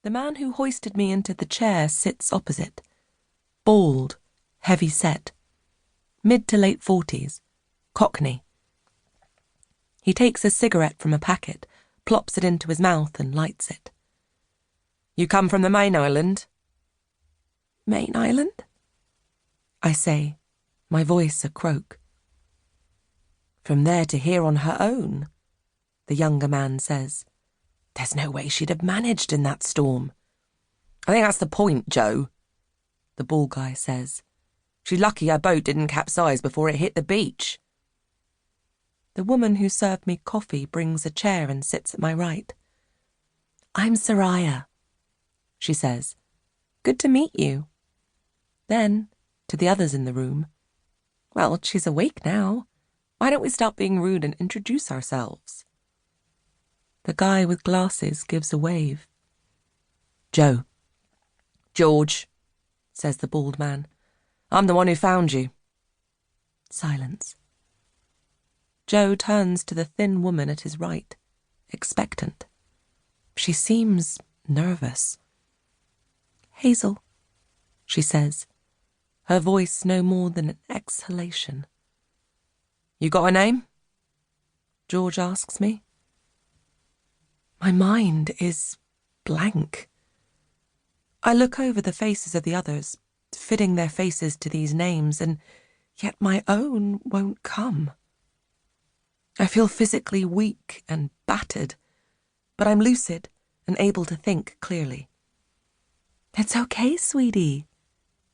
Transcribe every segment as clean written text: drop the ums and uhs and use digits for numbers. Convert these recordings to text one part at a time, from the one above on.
The man who hoisted me into the chair sits opposite. Bald, heavy-set, mid to late 40s, Cockney. He takes a cigarette from a packet, plops it into his mouth and lights it. "You come from the main island?" "Main island?" I say, my voice a croak. "From there to here on her own," the younger man says. "There's no way she'd have managed in that storm." "I think that's the point, Joe," the bald guy says. "She's lucky her boat didn't capsize before it hit the beach." The woman who served me coffee brings a chair and sits at my right. "I'm Soraya," she says. "Good to meet you." Then, to the others in the room, "Well, she's awake now. Why don't we stop being rude and introduce ourselves?" The guy with glasses gives a wave. "Joe." "George," says the bald man. "I'm the one who found you." Silence. Joe turns to the thin woman at his right, expectant. She seems nervous. "Hazel," she says, her voice no more than an exhalation. "You got a name?" George asks me. My mind is blank. I look over the faces of the others, fitting their faces to these names, and yet my own won't come. I feel physically weak and battered, but I'm lucid and able to think clearly. "It's okay, sweetie,"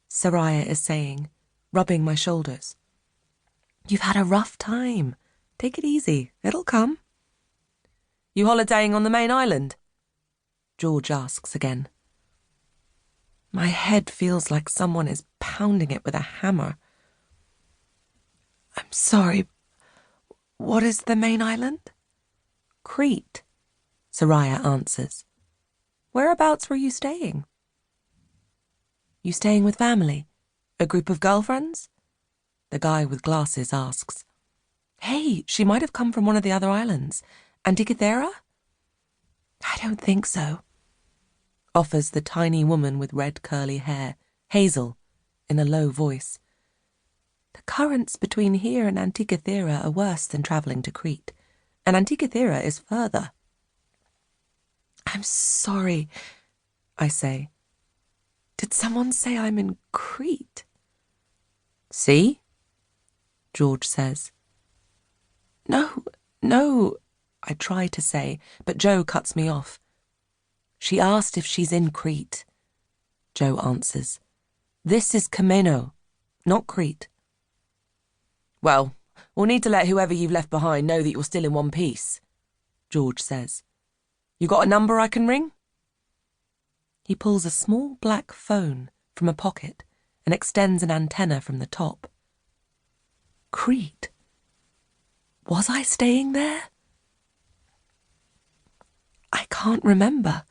Soraya is saying, rubbing my shoulders. "You've had a rough time. Take it easy. It'll come." "You holidaying on the main island?" George asks again. My head feels like someone is pounding it with a hammer. "I'm sorry. What is the main island?" "Crete," Soraya answers. "Whereabouts were you staying?" "You staying with family? A group of girlfriends?" the guy with glasses asks. "Hey, she might have come from one of the other islands. Antikythera?" "I don't think so," offers the tiny woman with red curly hair, Hazel, in a low voice. "The currents between here and Antikythera are worse than travelling to Crete, and Antikythera is further." "I'm sorry," I say. "Did someone say I'm in Crete?" "See?" George says. No, I try to say, but Joe cuts me off. "She asked if she's in Crete," Joe answers. "This is Kameno, not Crete." "Well, we'll need to let whoever you've left behind know that you're still in one piece," George says. "You got a number I can ring?" He pulls a small black phone from a pocket and extends an antenna from the top. Crete. Was I staying there? I can't remember.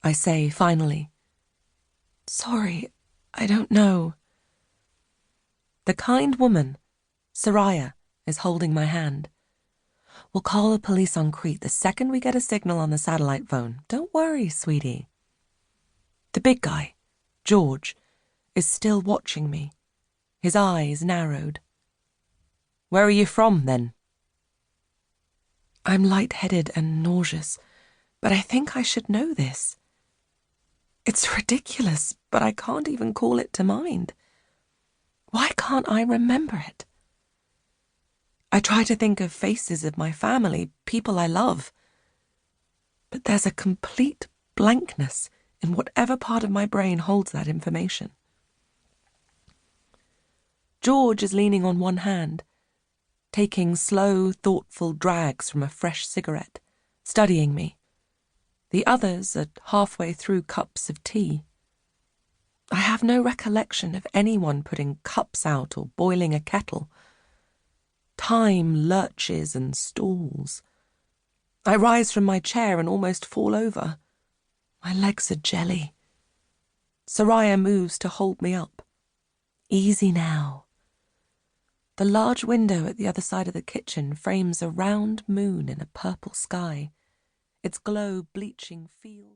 I say finally. "Sorry, I don't know." The kind woman, Soraya, is holding my hand. "We'll call the police on Crete the second we get a signal on the satellite phone. Don't worry, sweetie." The big guy, George, is still watching me, his eyes narrowed. "Where are you from, then?" I'm lightheaded and nauseous, but I think I should know this. It's ridiculous, but I can't even call it to mind. Why can't I remember it? I try to think of faces of my family, people I love, but there's a complete blankness in whatever part of my brain holds that information. George is leaning on one hand, taking slow, thoughtful drags from a fresh cigarette, studying me. The others are halfway through cups of tea. I have no recollection of anyone putting cups out or boiling a kettle. Time lurches and stalls. I rise from my chair and almost fall over. My legs are jelly. Soraya moves to hold me up. "Easy now." The large window at the other side of the kitchen frames a round moon in a purple sky, its glow bleaching fields.